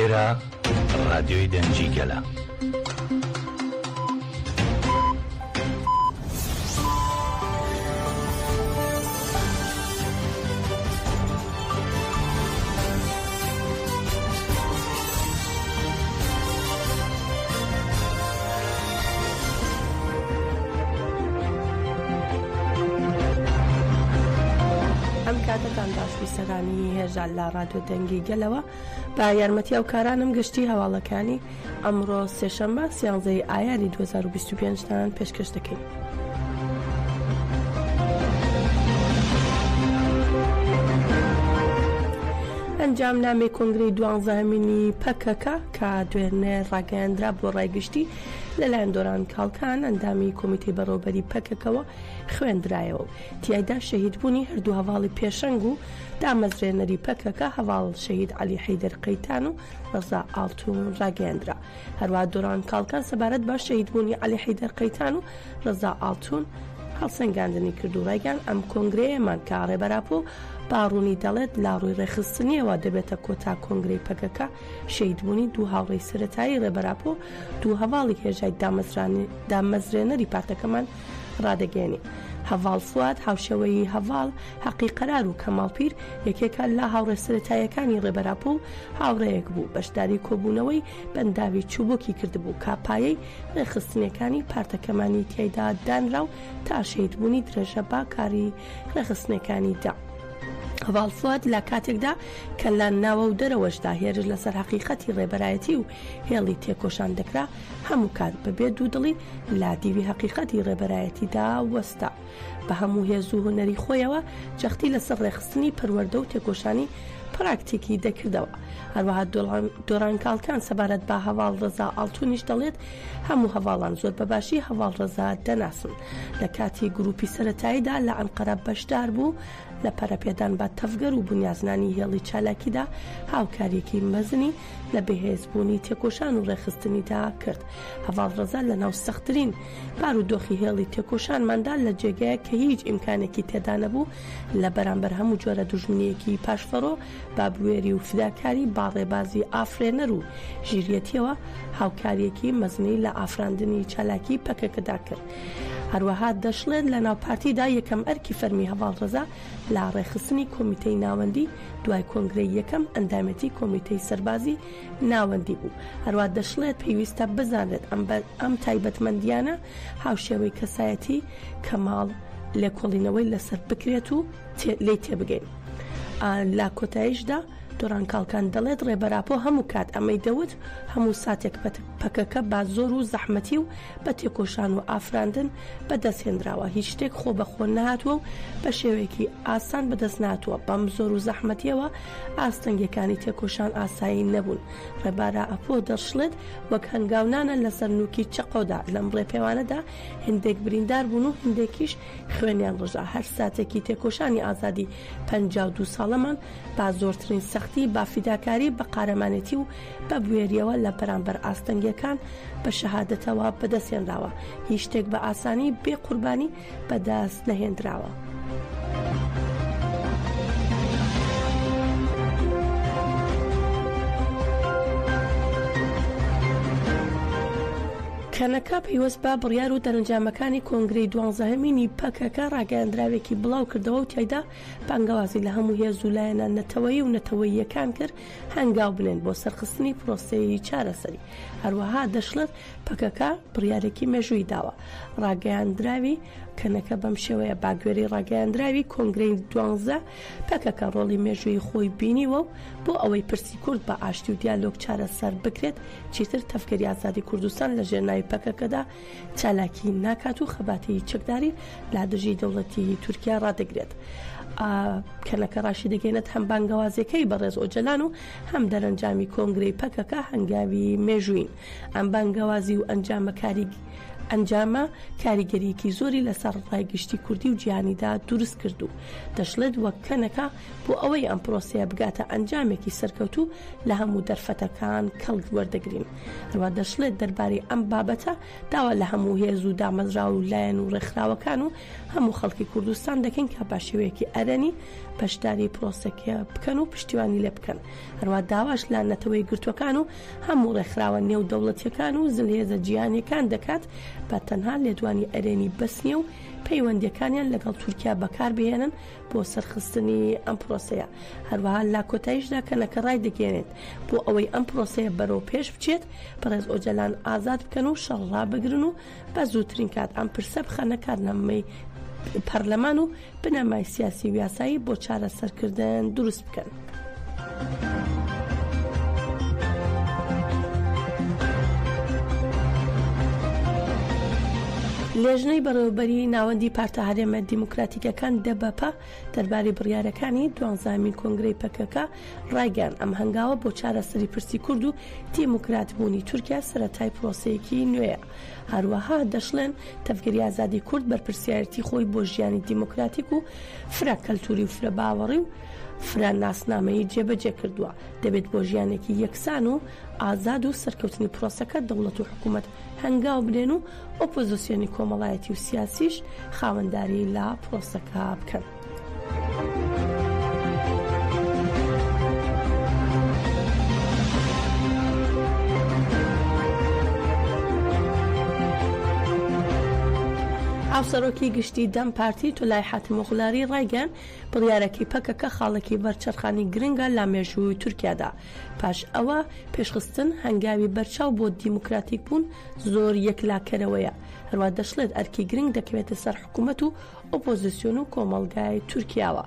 ئێرە ڕادیۆی دەنجیگەلە. کاتەکان باشویستەکانی هێژال لە ڕادیۆ دەنگی گەلەوە بە یارمەتی ئەو کارانم گشتی هەواڵەکانی ئەمڕۆ سێشەممە 11 ئایاری 2025 پێشکەش دەکەین. ئەنجام نامی کۆنگرەی 12مینی پەکەکە کە دوێنێ ڕاگەیاندرا بۆ ڕایگشتی لەلایەن دۆران کاڵکان ئەندامی کۆمیتەی بەڕێوەبەری پەکەکەوە خوێندرایەوە و تیایدا شەهیدبوونی هەردوو هەواڵی پێشەنگ و دامەزرێنەری پەکەکە هەواڵ شەهید عەلی حەیدەر قەیتان و ڕەزا ئاڵتون ڕاگەیاندرا. هەروەها دۆران کاڵکان سەبارەت بە شەهیدبوونی عەلی حەیدەر قەیتان و ڕەزا ئاڵتون هەڵسەنگاندنی کرد و ڕایگەیان ئەم کۆنگرەیەمان کە ڕێبەراپۆ باڕوونی دەڵێت لاڕووی ڕێخستنیەوە دەبێتە کۆتا کۆنگرەی پەکەکە شەهیدبوونی دوو هاوڕێی سەرەتایی ڕێبەراپۆ دوو هەواڵی هێژای دامەزرێنەری پارتەکەمان ڕادەگەێنی. هەواڵ فواد هاوشەوەی هەواڵ حەقی قەرار و کەماڵپیر یەکێکە لە هاوڕێ سەرەتاییەکانی ڕێبەراپۆ و هاوڕێیەک بوو بەشداری کۆبوونەوەی بەنداوی چوبۆکی کردبوو کاپایەی ڕێخستنەکانی پارتەکەمانی تیایدا دانرا و تا شەهیدبوونی درێژە با کاری ڕێخستنەکانی دا. هەواڵ فواد لە کاتێکدا کە لە ناوە و دەرەوەشدا هێرش لەسەر حەقیقەتی ڕێبەرایەتی و هێڵی تێکۆشان دەکرا هەموو کات بەبێ دوودڵی لا دیوی حەقیقەتی ڕێبەرایەتیدا وەستا بە هەموو هێز و هونەری خۆیەوە جەختی لەسەر ڕێخستنی پەروەردە و تێکۆشانی پراکتیکی دەکردەوە. هەروەها دۆران کاڵکان سەبارەت بە هەواڵ ڕەزا ئاڵتونیش دەڵێت هەموو هەواڵان زۆر بەباشی هەواڵ ڕەزا دەناسن. لە کاتی گروپی سەرەتاییدا لە ئەنقەرە بەشدار بوو لە پەرەپێدان بە تەفگەر و بنیازنانی هێڵی چالاکیدا هاوکاریەکی مەزنی لە بەهێزبوونی تێکۆشان و ڕێخستنیدا کرد. هەواڵ ڕەزا لە ناو سەختترین بارودۆخی هێڵی تێکۆشانماندا لە جێگەیە کە هیچ ئیمکانێکی تێدا نەبوو لە بەرامبەر هەموو جۆرە دوژمنیەکی پاشفەڕۆ بابوێری و فداکاری باڕێبازی ئافرێنەر و ژیریەتیەوە هاوکاریەکی مەزنی لە ئافراندنی چالاکی پەکەکەدا کرد. هەروەها دەشڵێت لە ناوپارتیدا یەکەم ئەرکی فەرمی هەواڵ ڕەزا لە ڕێخستنی کۆمیتەی ناوەندی دوای کۆنگرەی یەکەم ئەندامەتی کۆمیتەی سەربازی ناوەندی بوو. هەروە دەشڵێت پێویستە بزانێت ئەم تایبەتمەندیانە هاوشێوەی کەسایەتی کەماڵ لێکۆڵینەوەی لەسەر بکرێت و لێی تێبگەین. لە کۆتاییشدا دۆران کاڵکان دەڵێت ڕێبەراپۆ هەموو کات ئەمەی دەوت هەموو ساتێک پەکەکە با زۆر و زەحمەتی و بە تێکۆشان و ئافراندن بەدەستهێنراوە هیچ شتێک خۆ بەخۆ نهاتووە و بە شێوەیەکی ئاسان بەدەست ناتووە. بەم زۆر و زەحمەتیەوە ئاستەنگەکانی تێکۆشان ئاسایی نەبوون. ڕێبارە ئەپۆ دەشڵێت وەک هەنگاونانە لەسەر نوکی چەقۆدا لەم ڕێپێوانەدا هندێک بریندار بوون و هندێکیش خوێنیان ڕژا. هەر ساتێکی تێکۆشانی ئازادی 52 ساڵەمان با زۆرترین سەختی با فیداکاری بە قارەمانێتی و بە بوێریەوە لە بەرامبەر ئاستەنگەکان بە شەهادەتەوە بەدەستێنراوە. هیچ شتێک بە ئاسانی بێ قوربانی بەدەست نەهێنراوە. کەنەکە پەیوەست بە بڕیار و دەرەنجامەکانی کۆنگرەی 12مینی پەکەکە ڕاگەیاندراوێکی بڵاو کردەوە و تیایدا بانگەوازی لە هەموو هێز و لایەنە نەتەوەیی و نەتەوەییەکان کرد هەنگاو بنێن بۆ سەرخستنی پرۆسەی چارەسەری. هەروەها دەشڵێت پەکەکە بڕیارێکی مێژووی داوە. ڕاگەیاندراوی کەنەکە بەم شێوەیە باگوێری ڕاگەیاندراوی کۆنگرەی 12 پەکەکە ڕۆڵی مێژووی خۆی بینیوە و بۆ ئەوەی پرسی کورد بە ئاشتی و دیالۆگ چارەسەر بکرێت چیتر تەفگەری ئازادی کوردستان لە ژێرناوی پەکەکەدا چالاکی ناکات و خەباتی چەکداری لا دژی دەوڵەتی تورکیا ڕادەگرێت. کەنەکە ڕاشی دەگەێنێت هەم بانگەوازیەکەی بەڕێز ئۆجەلان و هەم دەرەنجامی کۆنگرەی پەکەکە هەنگاوی مێژووین. ئەم بانگەوازی و ئەنجامەکاری ئەنجامە کاریگەریەکی زۆری لەسەر ڕایگشتی کوردی و گیانیدا دروست کرد و دەشڵێت وەک کەنەکە بۆ ئەوەی ئەم پرۆسەیە بگاتە ئەنجامێکی سەرکەوتوو لە هەموو دەرفەتەکان کەڵک وەردەگرین. هەروە دەشڵێت دەربارەی ئەم بابەتە داوا لە هەموو هێز و دامەزراو و لایەن و ڕێکخراوەکان و هەموو خەڵکی کوردستان دەکەین کە باشێوەیەکی ئەرەنی بەشداری پرۆسەکە بکەن و پشتیوانی لێ بکەن. هەروە داواش لە نەتەوەی گرتوەکان و هەموو ڕێکخراوە نێو دەوڵەتیەکان و زلهێزە جیهانیەکان دەکات بە تەنها لێدوانی ئەرێنی بەسنیە و پەیوەندیەکانیان لەگەڵ تورکیا بەکاربهێنن بۆ سەرخستنی ئەم پرۆسەیە. هەروەها لا کۆتاییشدا کەنەکە ڕای دەگەێنێت بۆ ئەوەی ئەم پرۆسەیە بەرەو پێش بچێت، بەڕێز ئۆجەلان ئازاد بکەن و شەڕڕابگرن و بە زووترین کات ئەم پرسە بخەنە کارنامەی پەرلەمان و بنەمای سیاسی و یاسایی بۆ چارەسەرکردن دروست بکەن. لێژنەی بەڕێوەبەری ناوەندی پارتە هەرێمە دیموکراتیکەکان دەبەپە دەربارەی بڕیارەکانی 12مین کۆنگرەی پەکەکە ڕایگەیاند ئەم هەنگاوە بۆ چارەسەری پرسی کورد و دیموکراتبوونی تورکیا سەرەتای پرۆسەیەکی نوێیە. هەروەها دەشڵێن تەفگەری ئازادی کورد بەرپرسیارەتی خۆی بۆ ژیانی دیموکراتیک و فرە کەلتوری و فرە باوەڕی و فرە ناسنامەیی جێبەجێ کردووە. دەبێت بۆ ژیانێکی یەکسان و ئازاد و سەرکەوتنی پرۆسەکە دەوڵەت و حکوومەت هەنگاو بدێن و ئۆپۆزیسیۆنی کۆمەڵایەتی و سیاسیش خاوەنداری لە پرۆسەکە بکەن. ئاوسەرۆکی گشتی دەم پارتی تۆلای حاتمۆغڵاری ڕایگەیاند بڕیارەکەی پەکەکە خاڵێکی بەرچەرخانی گرنگە لە مێژووی تورکیادا. پاش ئەوە پێشخستن هەنگاوی بەرچاو بۆ دیموکراتیک بوون زۆر یەکلاکەرەوەیە. هەروە دەشڵێت ئەرکی گرنگ دەکەوێتە سەر حکوومەت و ئۆپۆزیسیۆن و کۆمەڵگای تورکیاوە.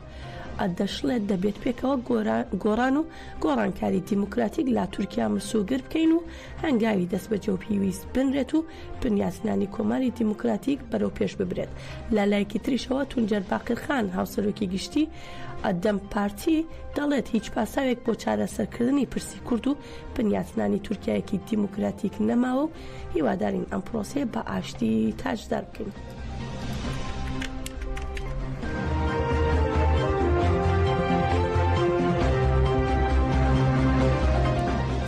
دەشڵێت دەبێت پێکەوە گۆڕان و گۆڕانکاری دیموکراتیک لا تورکیا مسوگر بکەین و هەنگاوی دەست بەجێ و پێویست بنرێت و بنیاسنانی کۆماری دیموکراتیک بەرەو پێش ببرێت. لە لایەکی تریشەوە تونجەر باقرخان هاوسەرۆکی گشتی دەم پارتی دەڵێت هیچ پاساوێک بۆ چارەسەرکردنی پرسی کورد و بنیاسنانی تورکیایەکی دیموکراتیک نەماوە و هیوادارین ئەم پرۆسەیە بە ئاشتی تاجدار بکەین.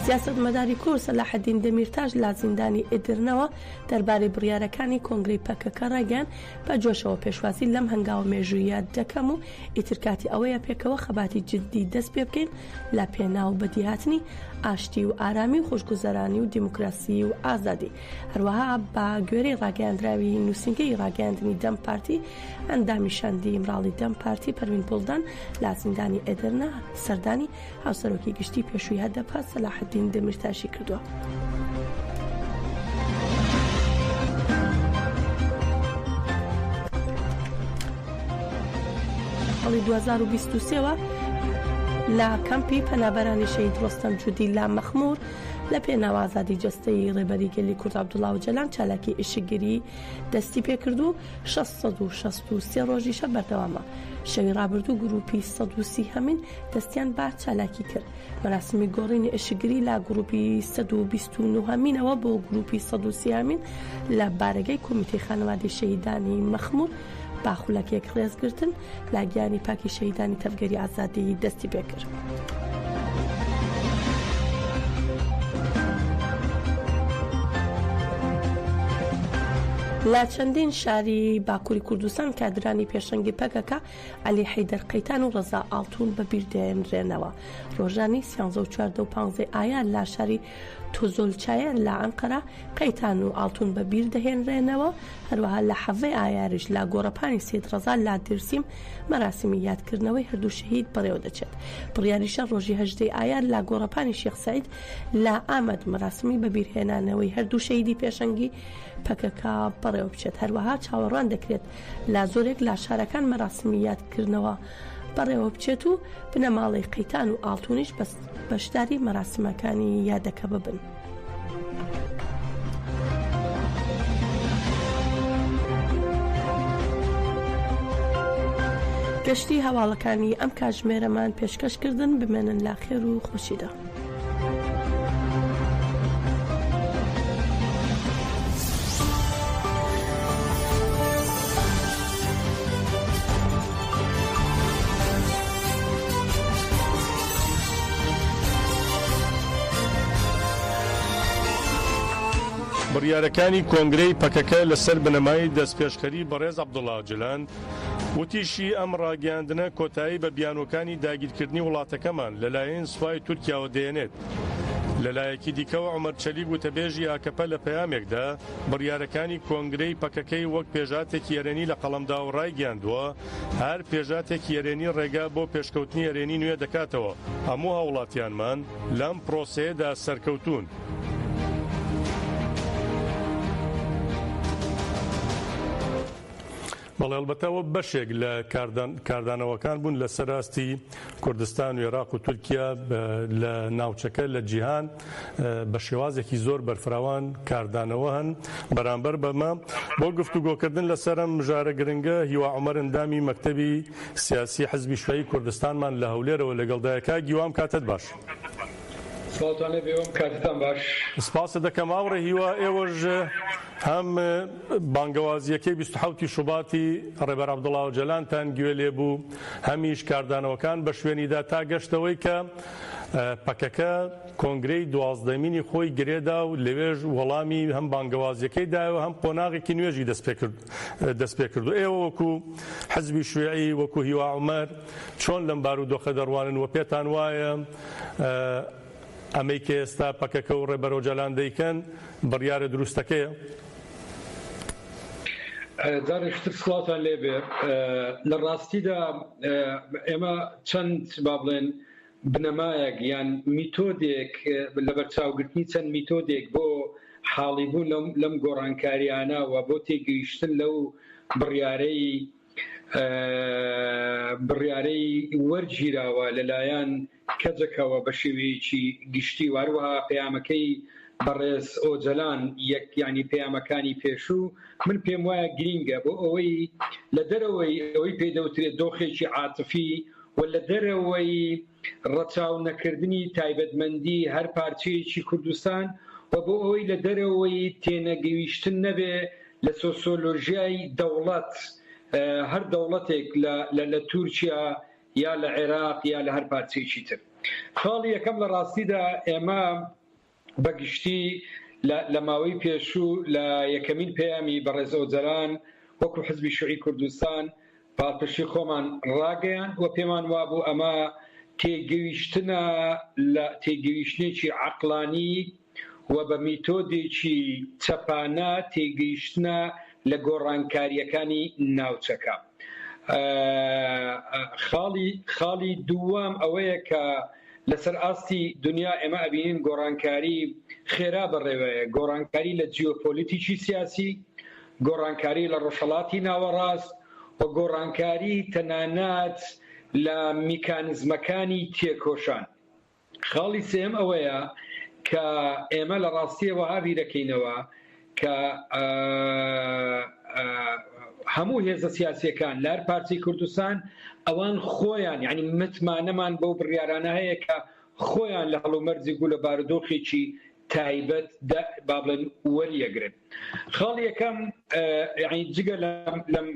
سیاسەتمەداری کورد سەلاحەدین دەمیرتاژ لە زیندانی ئێدرنەوە دەربارەی بڕیارەکانی کۆنگرەی پەکەکە ڕایگەیاند بە جۆشەوە پێشوازی لەم هەنگاوە مێژوویە دەکەم و ئیترکاتی ئەوەیە پێکەوە خەباتی جددی دەست پێ بکەین لە پێناو بەدیهاتنی ئاشتی و ئارامی و خۆشگوزەرانی و دیموکراسی و ئازادی. هەروەها بە گوێرەی ڕاگەیاندراوی نووسینگەی ڕاگەیاندنی دەم پارتی ئەندامی شاندی مراڵی دەم پارتی پەروین بولدان لە زیندانی ئێدرنە سەردانی هاوسەرۆکی گشتی پێشووی هەدەپە سەلاحەدین دەمیرتاشی کردووە. هەڵی 2023ەوە لە کەمپی پەنابەرانی شەهید ڕۆستەم جوودی لا مەخموور لە پێناو ئازادی جەستەی ڕێبەری گەلی کورد عەبدوڵڵا ئۆجەلان چالاکی ئشکگیری دەستی پێکرد و 663 ڕۆژیشە بەردەوامە. شەوی ڕابردوو گروپی 130 هەمین دەستیان بە چالاکی کرد. مەراسمی گۆڕینی ئشکگیری لە گروپی 129 هەمینەوە بۆ گروپی 130 هەمین لە بارگەی کۆمیتەی خانەوادەی شەهیدانی مەخموور باخولەکێک ڕێزگرتن لە گیانی پاکی شەهیدانی تەفگەری ئازادی دەستی پێکرد. لە چەندین شاری باکووری کوردستان کادرانی پێشەنگی پەکەکە عەلی حەیدەر قەیتان و ڕەزا ئاڵتون بەبیردێنرێنەوە. ڕۆژانی 13 و 14 و 15 ئایار لە شاری تۆزۆلچایە لە ئەنقەرە قەیتان و ئاڵتون بەبیر دەهێنرێنەوە. هەروەها لە حەڤەی ئایاریش لە گۆڕەپانی سید ڕەزا لا دێرسیم مەراسمی یادکردنەوەی هەردوو شەهید بەڕێوە دەچێت. بڕیاریشە ڕۆژی 18 ئایار لە گۆڕەپانی شێخ سەعید لە ئامەد مەراسمی بەبیرهێنانەوەی هەردوو شەهیدی پێشەنگی پەکەکە بەڕێوە بچێت. هەروەها چاوەڕوان دەکرێت لە زۆرێک لە شارەکان مەراسمی یادکردنەوە بەڕێوە بچێت و بنەماڵی قەیتان و ئاڵتونیش بەشداری مەراسمەکانی یادەکە ببن. گەشتی هەواڵەکانی ئەم کاتژمێرەمان پێشکەشکردن بمێنن لا خێر و خۆشیدا. بڕیارەکانی کۆنگرەی پەکەکە لەسەر بنەمای دەستپێشکەری بەڕێز عەبدوڵڵا ئۆجلان وتیشی ئەم ڕاگەیاندنە کۆتایی بە بیانوەکانی داگیرکردنی وڵاتەکەمان لەلایەن سوپای تورکیاوە دێنێت. لەلایەکی دیکەوە عومەر چەلیک وتەبێژی ئاکەپە لە پەیامێکدا بڕیارەکانی کۆنگرەی پەکەکەی وەک پێژاتێکی یەرێنی لە قەڵەمدا و ڕایگەیاندووە هەر پێژاتێکی یەرێنی ڕێگا بۆ پێشکەوتنی یەرێنی نوێ دەکاتەوە. هەموو هاوڵاتیانمان لەم پرۆسەیەدا سەرکەوتوون. بەڵێ ئەلبەتەوە بەشێک لە کاردانەوەکان بوون لە سەراستی کوردستان و عێراق و تورکیا لە ناوچەکە لە جیهان بە شێوازێکی زۆر بەرفراوان کاردانەوە هەن. بەرامبەر بەمە بۆ گفتوگۆکردن لەسەر ئەم ژارە گرنگە هیوا عومەر ئەندامی مەکتەبی سیاسی حزبی شوێی کوردستانمان لە هەولێرەوە لەگەڵدایەکە. گیوام کاتت باش. سڵاتانە بێوم کاتتان باش. سپاسە دەکەم ئاوڕێ هیوا ئێوەش هەم بانگەوازیەکەی 27 شوباتی ڕێبەر عەبدوڵڵا ئۆجلانتان گوێ لێبوو هەمیش کاردانەوەکان بە شوێنیدا تا گەشتەوەی کە پەکەکە کۆنگرەی 12مینی خۆی گرێدا و لەوێژ وەڵامی هەم بانگەوازیەکەی دایەوە هەم قۆناغێکی نوێژی دەست پێ کردو. ئێوە وەکو حزبی شوێعی وەکو هیوا عومەر چۆن لەم بارودۆخە دەڕوانن و پێتان وایە ئەمەی کە ئێستا پەکەکە و ڕێبەر ئۆجلان دەیکەن بڕیارە دروستەکەیە؟ جارێشتر سڵاتان لێبێ. لە ڕاستیدا ئێمە چەند با بڵێن بنەمایەک یان میتۆدێک لە بەرچاوگرتنی چەند میتۆدێک بۆ حاڵیبوون لەم گۆڕانکاریانە و بۆ تێگەیشتن لەو بڕیارەی وەرگیراوە لەلایەن کەجەکەوە بە شێوەیەکی گشتی واروەها پەیامەکەی بەڕێز ئۆجلان یعنی پەیامەکانی پێشوو من پێم وایە گرینگە بۆ ئەوەی لە دەرەوەی ئەوەی پێدەوترێت دۆخێکی عاتفی و لە دەرەوەی ڕەچاو نەکردنی تایبەتمەندی هەر پارچەیەکی کوردستان و بۆ ئەوەی لە دەرەوەی تێنەگەیشتن نەبێ لە سۆسیۆلۆژیای دەوڵەت هەر دەوڵەتێک لە تورکیا یا لە عێراق یا لە هەر پارچەیەکی تر. خاڵی یەکەم لە ڕاستیدا ئێمە بەگشتی لە ماوەی پێشوو لە یەکەمین پەیامی بەڕێز ئۆجلان وەکو حزبی شوێعی کوردستان پاڵپشتی خۆمان ڕاگەیان و پێمان وابوو ئەمە تێگەیشتنێکی عەقڵانی و بە میتۆدێکی چەپانە تێگەیشتنە لە گۆڕانکاریەکانی ناوچەکە. خاڵی دووەم ئەوەیە کە لەسەر ئاستی دنیا ئێمە ئەبینین گۆڕانکاری خێرا بەڕێوەیە، گۆڕانکاری لە جیۆپۆلیتیکی سیاسی، گۆڕانکاری لە ڕۆژهەڵاتی ناوەڕاست و گۆڕانکاری تەنانەت لە میکانزمەکانی تێکۆشان. خاڵی سێم ئەوەیە کە ئێمە لە ڕاستیەوە هاوی دەکەینەوە کە هەموو هێزە سیاسیەکان لە هەر پارچەی کوردستان ئەوان خۆیان یعنی متمانەمان بەو بڕیارانە هەیە کە خۆیان لە هەڵومەرجی گوو لە بارودۆخێکی تایبەت با بڵێن وەریەگرن. خاڵ یەکەم جگە لەم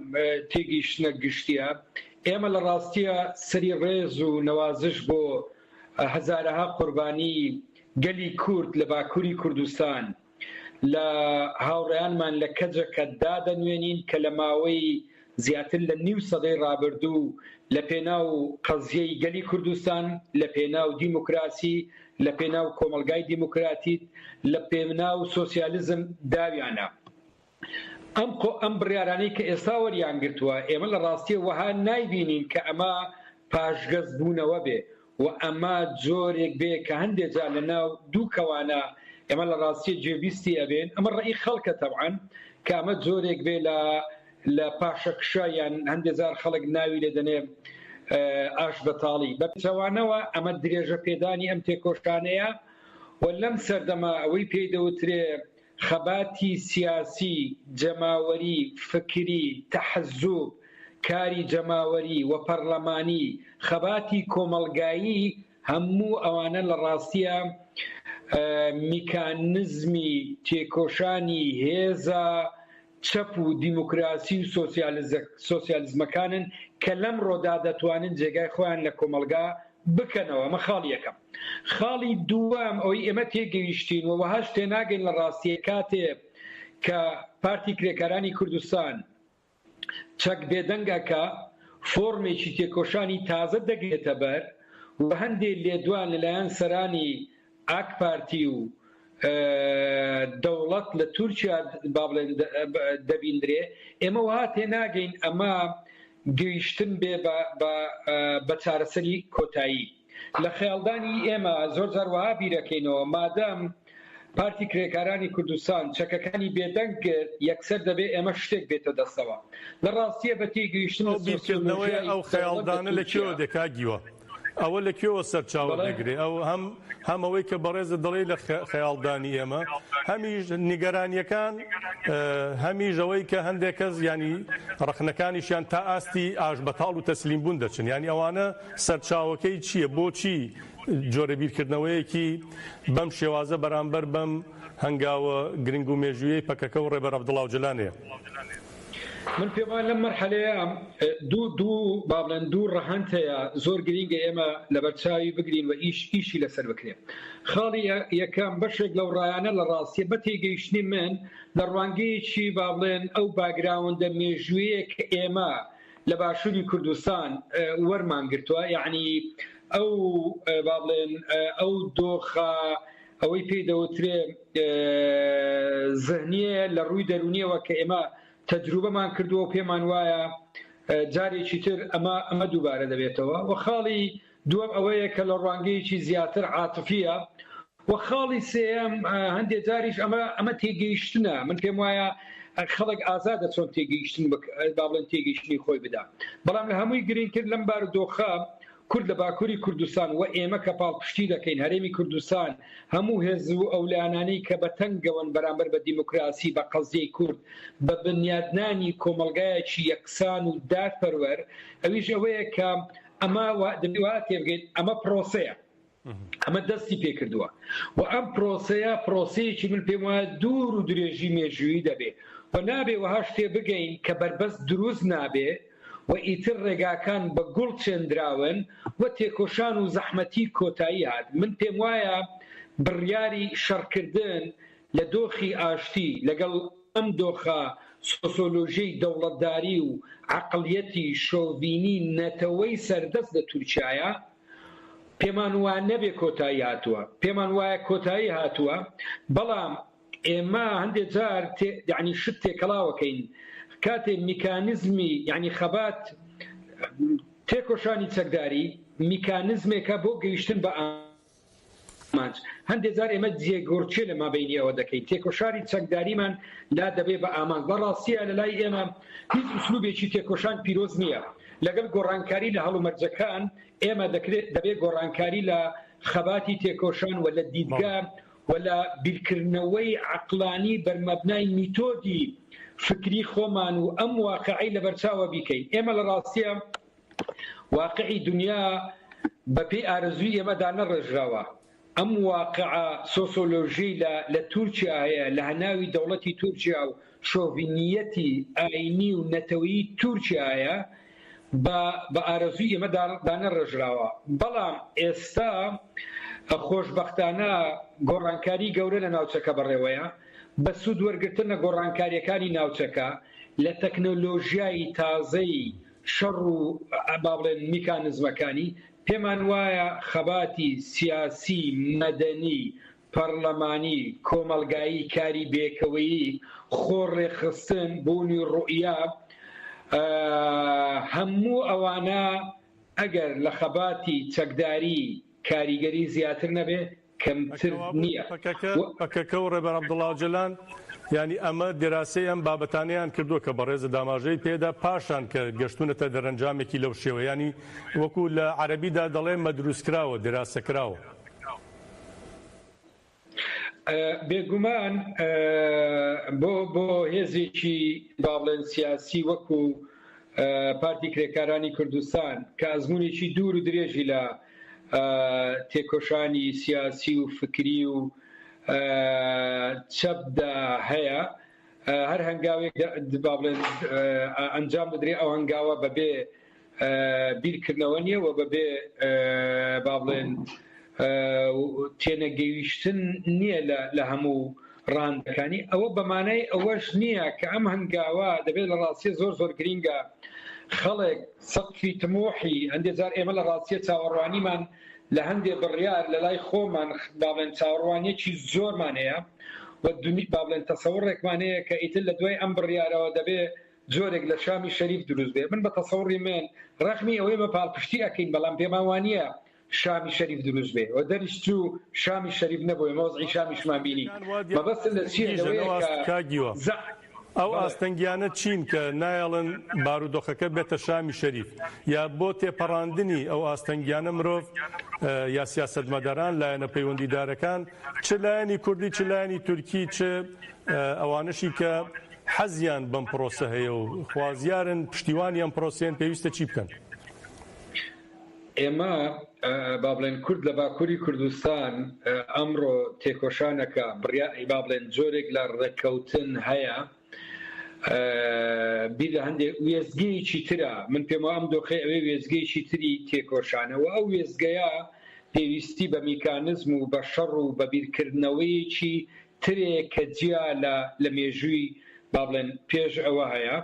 تێگەیشتنە گشتیە ئێمە لە ڕاستیە سەری ڕێز و نەوازش بۆ هەزارەها قوربانی گەلی کورد لە باکووری کوردستان لە هاوڕێیانمان لە کەجەکە دادەنوێنین کە لە ماوەی زیاتر لە نیو سەدەی ڕابردوو لە پێناو قەزیەی گەلی کوردستان، لە پێناو دیموکراسی، لە پێناو کۆمەلگای دیموکراتیت، لە پێناو سۆسیالیزم داویانە. ئەم بڕیارانەی کە ئێستا وەریان گرتووە ئێمە لە ڕاستیە وەها نایبینین کە ئەمە پاشگەز بوونەوە بێ و ئەمە جۆرێک بێ کە هەندێک جار لە ناو دوو کەوانە ئێمە لە ڕاستی جێبیستی ئەبێن. ئەمە ڕێی خەڵکە تەبعاً کە ئەمە جۆرێک بێ لە پاشەکشە یان هەندێک جار خەڵک ناوی لێ دەنێ ئاش بەتاڵی بەپچەوانەوە ئەمە درێژە پێدانی ئەم تێکۆشانەیە و لەم سەردەما ئەوەی پێی دەوترێ خەباتی سیاسی، جەماوەری، فکری، تەحەزوب، کاری جەماوەری و پەرلەمانی، خەباتی کۆمەلگایی، هەموو ئەوانە لە ڕاستیە میکانزمی تێکۆشانی هێزە چەپ و دیموکراسی و سۆسیالیزمەکانن کە لەم ڕۆدا دەتوانن جێگای خۆیان لە کۆمەلگا بکەنەوە. ئەمە خاڵی یەکەم. خاڵی دووەم ئەوەی ئێمە تێگەیشتین و وەهاش تێناگەین لە ڕاستیە کاتێ کە پارتی کرێکارانی کوردستان چەک بێدەنگەکە فۆرمێکی تێکۆشانی تازە دەگرێتە بەر و هەندێک لێدوان لەلایەن سەرانی ئاک پارتی و دەوڵەت لە تورکیا دەبیندرێ ئێمە وها تێناگەین ئەمە گەیشتن بێ بە چارەسەری کۆتایی لە خەیاڵدانی ئێمە زۆر جار وها بیرەکەینەوە مادام پارتی کرێکارانی کوردستان چەکەکانی بێدەنگ کرد یەکسەر دەبێ ئێمە شتێک بێتە دەستەوە لە ڕاستیە بە تێگەیشتن بیرکردنەوەی ئەو خەیاڵدانە لەکوێوە دەکاگیوە ئەوە لەکوێوە سەرچاوە دەگرێ ئەو هەم ئەوەی کە بەڕێزە دەڵێ لە خەیاڵدانی ئێمە هەمیش نیگەرانیەکان هەمیش ئەوەی کە هەندێک کەس ینی ڕخنەکانیشیان تا ئاستی ئاش بەتاڵ و تەسلیم بوون دەچن ینی ئەوانە سەرچاوەکەی چییە بۆچی جۆرە بیرکردنەوەیەکی بەم شێوازە بەرامبەر بەم هەنگاوە گرنگ و مێژوویەی پەکەکە و ڕێبەر عەبدوڵڵا ئۆجلانەیە من پێمان لەم مەرحەلەیە دوو ڕەهەند هەیە زۆر گرینگە ئێمە لە بەرچاوی بگرین و ئیشی لەسەر بکرێن خاڵی یەکەم بەشێک لەو ڕایانە لە ڕاستیە بە تێگەیشتنی من لە ڕوانگەیەکی با بڵێن ئەو باگراوندە مێژوویە کە ئێمە لە باشووری کوردستان وەرمان گرتووە یعنی ئەو با بڵێن ئەو دۆخە ئەوەی پێی دەوترێ زەهنیە لە ڕووی دەرونیەوە کە ئێمە تەجروبەمان کردووە و پێمان وایە جارێکی تر ئەمە دووبارە دەبێتەوە و خاڵی دووەم ئەوەیە کە لە ڕوانگەیەکی زیاتر عاتفیە و خاڵی سێم هەندێک جاریش ئەمە تێگەیشتنە من پێم وایە خەڵک ئازادە چۆن تێگەیشتن با بڵێن تێگەیشتنی خۆی بدا بەڵام لە هەمووی گرنگ کرد لەم بارودۆخە کورد لە باکووری کوردستان و ئێمە کە پاڵپشتی دەکەین هەرێمی کوردستان هەموو هێز و ئەولانانەی کە بە تەنگەوەن بەرامبەر بە دیموکراسی بە قەزیەی کورد بە بنیادنانی کۆمەلگایەکی یەکسان و دادپەروەر ئەویش ئەوەیە کە ئەمە دەبێت تێبگەیت ئەمە پرۆسەیە ئەمە دەستی پێکردووە و ئەم پرۆسەیە پرۆسەیەکی من پێم وایە دوور و درێژی مێژوویی دەبێت و نابێ وەها شتێ بگەین کە بەربەست دروست نابێ و ئیتر ڕێگاکان بە گوڵ چێندراون و تێکۆشان و زەحمەتی کۆتایی هات من پێم وایە بڕیاری شەڕکردن لە دۆخی ئاشتی لەگەڵ ئەم دۆخە سۆسیۆلۆژیای دەوڵەتداری و عەقڵیەتی شۆڤینی نەتەوەی سەردەست لە تورکیایە پێمان وایە نەبێ کۆتایی هاتووە پێمان وایە کۆتایی هاتووە بەڵام ئێمە هەندێک جار یعنی شت تێکەڵاوەکەین کاتێ میکانیزمی یعنی خەبات تێکۆشانی چەکداری میکانیزمێکە بۆ گەیشتن بە ئامانج هەندێک جار ئێمە جێگۆرچێ لە مابینی ئەوە دەکەین تێکۆشانی چەکداریمان لا دەبێ بە ئامان بەڕاستیە لە لای ئێمە هیچ ئوسلوبێکی تێکۆشان پیرۆز نییە لەگەڵ گۆڕانکاری لە هەڵومەرجەکان ئێمە دەبێت گۆڕانکاری لە خەباتی تێکۆشان و لە دیدگا و لە بیرکردنەوەی عەقلانی بەرمەبنای میتۆدی فکری خۆمان و ئەم واقعی لە بەرچاوە بیکەین ئێمە لە ڕاستیە واقعی دنیا بەپێی ئارەزووی ئێمەدا نەڕێژراوە ئەم واقعە سۆسیۆلۆژی لە تورکیا هەیە لە هەناوی دەوڵەتی تورکیا و شۆڤینیەتی ئاینی و نەتەوەیی تورکیایە بە ئارەزووی ئێمەدا نەڕێژراوە بەڵام ئێستا خۆشبەختانە گۆڕانکاری گەورە لە ناوچەکە بەڕێوەیە بە سوود وەرگرتن لە گۆڕانکاریەکانی ناوچەکە لە تەکنۆلۆژیای تازەی شەڕ و با بڵێن میکانیزمەکانی پێمان وایە خەباتی سیاسی مەدەنی پەرلەمانی کۆمەلگایی کاری بێکەوەیی خۆڕێخستن بوونی ڕوئیا هەموو ئەوانە ئەگەر لە خەباتی چەکداری کاریگەری زیاتر نەبێ کەمتر نییە پەکەکە و ڕێبەر عەبدوڵڵا ئۆجلان ینی ئەمە دراسی ئەم بابەتانیان کردووە کە بەڕێزە داماژەی پێدا پاشان کە گەشتونەتە دەرەنجامێکی لەو شێوە ینی وەکو لە عەرەبیدا دەڵێ مەدروسکراوە دراسەکراوە بێگومان بۆ هێزێکی با بڵێن سیاسی وەکو پارتی کرێکارانی کوردستان کە ئەزموونێکی دوور و درێژی لە تێکۆشانی سیاسی و فکری و چەپدا هەیە هەر هەنگاوێک ئەنجام بدرێ ئەو هەنگاوە بەبێ بیرکردنەوە نیە و بەبێ با بڵێن تێنەگەیشتن نییە لە هەموو ڕاندەکانی ئەوە بەمانای ئەوەش نییە کە ئەم هەنگاوە دەبێت لە ڕاستی زۆر گرینگە خەڵک سەقفی تمۆحی هەندێک جار ئێمە لە ڕاستیە چاوەڕوانیمان لە هەندێک بڕیار لە لای خۆمان بابلێن چاوەڕوانیەکی زۆرمانەیە و بابلێن تەسەوڕێکمانەیە کە ئیتر لە دوای ئەم بڕیارەوە دەبێت جۆرێک لە شامی شەریف دروست بێ. من بە تەسەوڕی من ڕەخمی ئەوەی بە پاڵپشتی ئەکەین بەڵام پێمان وانە شامی شەریف دروست بێ و دەریشت و شامی شەریف نەبووی مۆزعی شامیشمان بینی مەبەست لە چیە ئەو ئاستەنگیانە چین کە نایەڵن بارودۆخەکە بێتە شامی شەریف یا بۆ تێپەڕاندنی ئەو ئاستەنگیانە مرۆڤ یا سیاسەتمەداران لایەنە پەیوەندیدارەکان چ لایەنی کوردی چ لایەنی تورکی چ ئەوانشی کە حەزیان بەم پرۆسە هەیە و خوازیارن پشتیوانی ئەم پرۆسیان پێویستە چی بکەن؟ ئێمە با بڵێن کورد لە باکووری کوردستان ئەمڕۆ تێکۆشانەکە بڕیای با بڵێن جۆرێک لە ڕێککەوتن هەیە بیر لە هەندێک وێزگەیەکی ترە من پێم ئەم دۆخی ئەوەی وێزگەیەکی تری تێکۆشانەوە ئەو وێزگەیە پێویستی بە میکانزم و بە شەڕ و بە بیرکردنەوەیەکی ترێک کە جیا لە مێژووی با بڵێن پێش ئەوە هەیە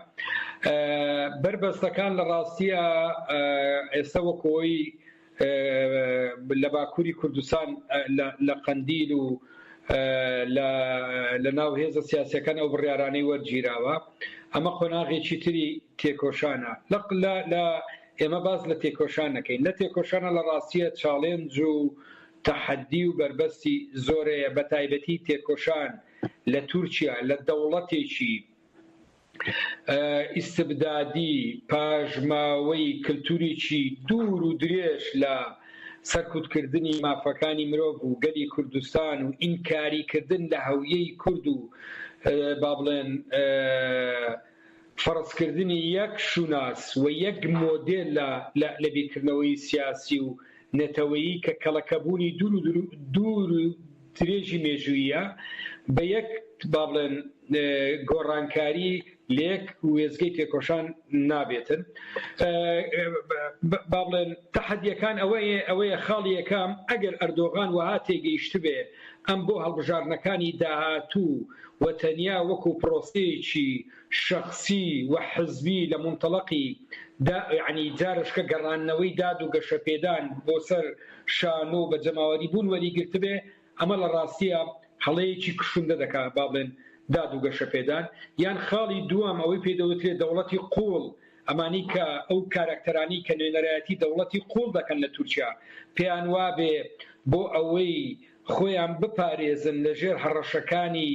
بربەستەکان لە ڕاستیە ئێستا وەکەوەی لە باکووری کوردستان لە قەندیل و لە ناو هێزە سیاسیەکان ئەو بڕیارانەی وەرگیراوە ئەمە قۆناغێکی تری تێکۆشانە لە ئێمە باز لە تێکۆشان نەکەین لە تێکۆشانە لە ڕاستیە چاڵێنج و تەحەدی و بربەستی زۆرەیە بە تایبەتی تێکۆشان لە تورکیا لە دەوڵەتێکی ئیستبدادی پاژماوەی کللتوریی دوور و درێژ لە سەرکوتکردنی مافەکانی مرۆڤ و گەلی کوردستان و ئینکاریکردن لە هەویەی کورد و با بڵێن فەرزکردنی یەک شوناس و یەک مۆدێل لە بیرکردنەوەی سیاسی و نەتەوەیی کە کەڵەکەبوونی دوور و درێژی مێژوویە بە یەک با بڵێن گۆڕانکاری لێک وێزگەی تێکۆشان نابێتن با بڵێن تەحەدیەکان ئەوەیە خاڵی یەکەم ئەگەر ئەردۆغان وها تێگەیشت بێ ئەم بۆ هەڵبژارنەکانی داهاتوو و تەنیا وەکو پرۆسەیەکی شەخسی و حزبی لە منتەڵەقی یعنی جارشکە گەڕانەوەی داد و گەشەپێدان بۆ سەر شانۆ بە جەماوەری بوون وەریگرت بێ ئەمە لە ڕاستیە هەڵەیەکی کشوندە دەکات با بڵێن داد و گەشەپێدان یان خاڵی دووەم ئەوەی پێدەوترێت دەوڵەتی قوڵ ئەمانی کە ئەو کارکتەرانی کە نوێنەرایەتی دەوڵەتی قوڵ دەکەن لە تورکیا پێیان وابێ بۆ ئەوەی خۆیان بپارێزن لەژێر هەڕەشەکانی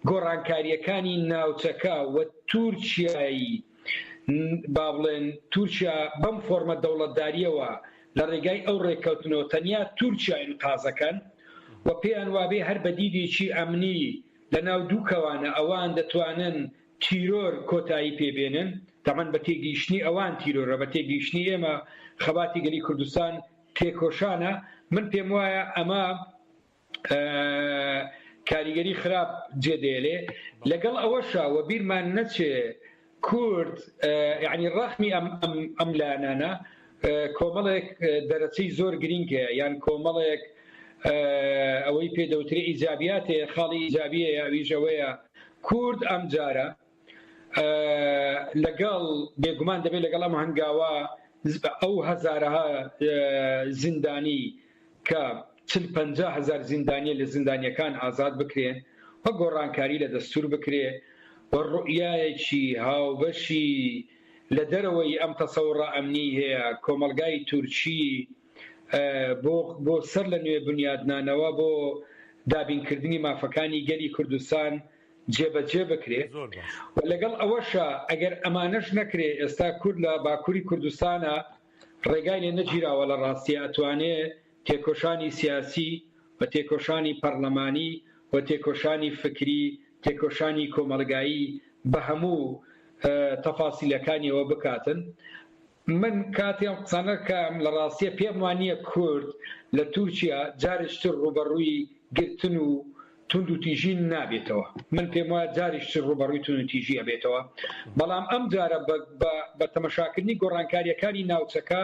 گۆڕانکاریەکانی ناوچەکە و تورکیایی با بڵێن تورکیا بەم فۆرمە دەوڵەتداریەوە لە ڕێگای ئەو ڕێککەوتنەوە تەنیا تورکیای قازەکەن و پێیان وابێ هەر بە دیدێکی ئەمنی لە ناو دوو کەوانە ئەوان دەتوانن تیرۆر کۆتایی پێبێنن تەمەەن بە تێگەیشتنی ئەوان تیرۆرە بە تێگەیشتنی ئێمە خەباتی گەلی کوردستان تێکۆشانە من پێم وایە ئەمە کاریگەری خراپ جێدێلێ لەگەڵ ئەوەشە و بیرمان نەچێ کورد یعنی ڕەخمی ئەم لایەنانە کۆمەڵێک دەرەچەی زۆر گرینگە یان کۆمەڵێک ئەوەی پێدەوتری ئیجابیاتێ خاڵی ئیجابیە یاویژەوەیە کورد ئەم جارە لەگەڵ بێگومان دەبێت لەگەڵ ئەم هەنگاوە ئەو هەزارەها زیندانی کە 50,000 زیندانیە لە زیندانیەکان ئازاد بکرێن وە گۆڕانکاری لە دەستور بکرێ وە ڕوئیایەکی هاوبەشی لە دەرەوەی ئەم تەسەوڕە ئەمنی هەیە کۆمەلگای تورکی بۆ سەر لە نوێ بنیادنانەوە بۆ دابینکردنی مافەکانی گەلی کوردستان جێبەجێ بکرێ و لەگەڵ ئەوەشە ئەگەر ئەمانەش نەکرێ ئێستا کورد لە باکووری کوردستانە ڕێگای لێ نەگیراوە لە ڕاستی ئەتوانێت تێکۆشانی سیاسی و تێکۆشانی پەرلەمانی و تێکۆشانی فکری تێکۆشانی کۆمەلگایی بە هەموو تەفاسیلەکانیەوە بکاتن من کاتێم قسانەکەم لە ڕاستیە پێم وانییە کورد لە تورکیا جارشتر ڕوبەڕووی گرتن و تونند و تیژین نابێتەوە من پێم وایە جاریشتر ڕوبەڕووی تونند و تیژی ئەبێتەوە بەڵام ئەم جارە بە تەمەشاکردنی گۆڕانکاریەکانی ناوچەکە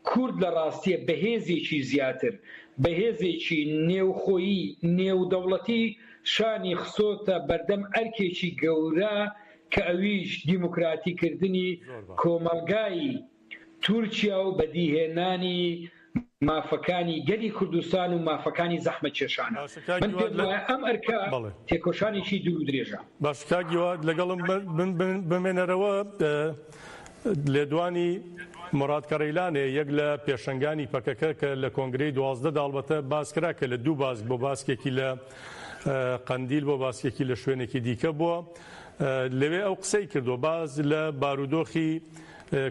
کورد لە ڕاستیە بەهێزێکی زیاتر بەهێزێکی نێوخۆیی نێودەوڵەتی شانی خسۆتە بەردەم ئەرکێکی گەورە کە ئەویش دیموکراتیکردنی کۆمەلگای تورکیا و بەدیهێنانی مافەکانی گەلی کوردستان و مافەکانی زەحمەت کێشانە. من پێم وایە ئەم ئەرکە تێکۆشانێکی دوور و درێژە. باش کاگیواد لەگەڵم بمێنەرەوە لێدوانی مراد کەڕەیلانێ یەک لە پێشەنگانی پەکەکە کە لە کۆنگرەی 12 داڵبەتە باس کرا کە لە دوو باس بۆ باسکێکی لە قەندیل بۆ باسکێکی لە شوێنێکی دیکە بووە لەوێ ئەو قسەی کردو باز لە بارودۆخی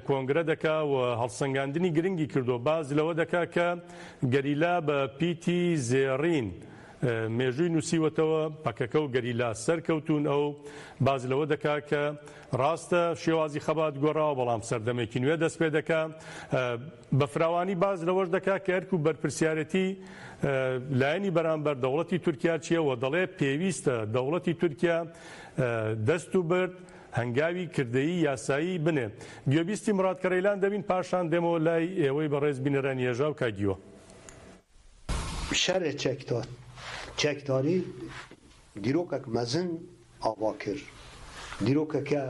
کۆنگرە دەکا و هەڵسەنگاندنی گرنگی کردو باز لەوە دەکا کە گەریلا بە پیتی زێڕین مێژووی نووسیوەتەوە پەکەکە و گەریلا سەرکەوتون ئەو باز لەوە دەکا کە ڕاستە شێوازی خەبات گۆڕاوە بەڵام سەردەمێکی نوێ دەست پێ دەکا بە فراوانی باز لەوەش دەکا کە هەرکو بەرپرسیارەتی لایەنی بەرامبەر دەوڵەتی تورکیا چیەوە دەڵێ پێویستە دەوڵەتی تورکیا دەست و برد هەنگاوی کردەیی یاسایی بنێ. گوێبیستی مراد کەڕەیلان دەبین پاشان دێمەوە لای ئێوەی بەڕێز بینەرانی هێژا و کاگیوە. شەرێ چەکداری دیرۆکێک مەزن ئاوا کرد دیرۆکەکە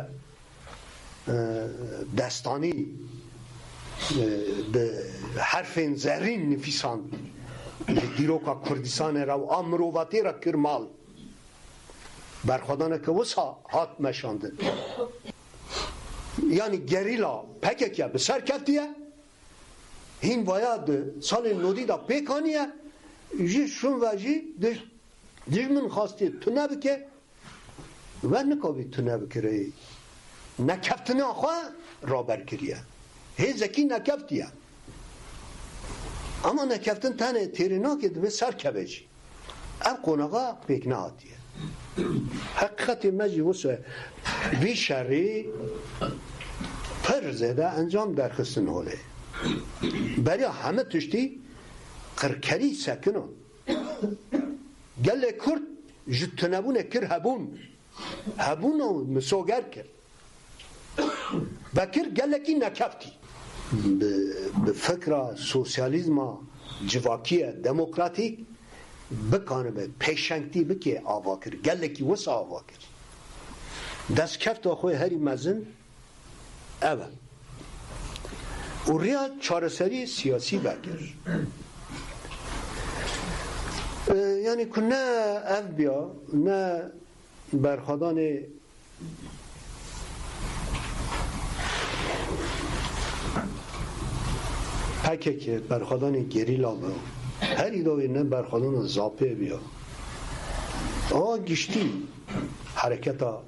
دەستانی حرفên zerrîn nivîsand dîroka Kurdistanê re û a mirovatê re kir mal berxwedaneke wisa hat meşandin yanî gerîla pekeke bi ser ketiye hîn vaya di salên nodî da pêkaniye jî şûn ve jî dijmin xastê tu nebike ve nikavî tu nebikirî nekeftina xwe raberkiriye hêzekî nekeftiye ama nekeftin tenê têrê nakê dibe serkeve jî ev qonağa pêk nehatiye heqîqetê me jî wisa vî şerrê pir zêde encam derxistin holê beriya heme tiştî qirkerî sekinan gelê Kurd ji tunebûnê kir hebûn hebûna misoger kir vekir gelekî nekeftî bi fikra sosyalizma civakiye demokratîk bikanibe pêşengtî bike ava kir gelekî wisa ava kir destkefta xwe herî mezin ev e û rêya çareserî siyasî vekir yani ku ne ev biya ne berxwedanê pekeke berxwedanê gerîla be herî dawê ne berxwedana zapê biya a giştî hereketa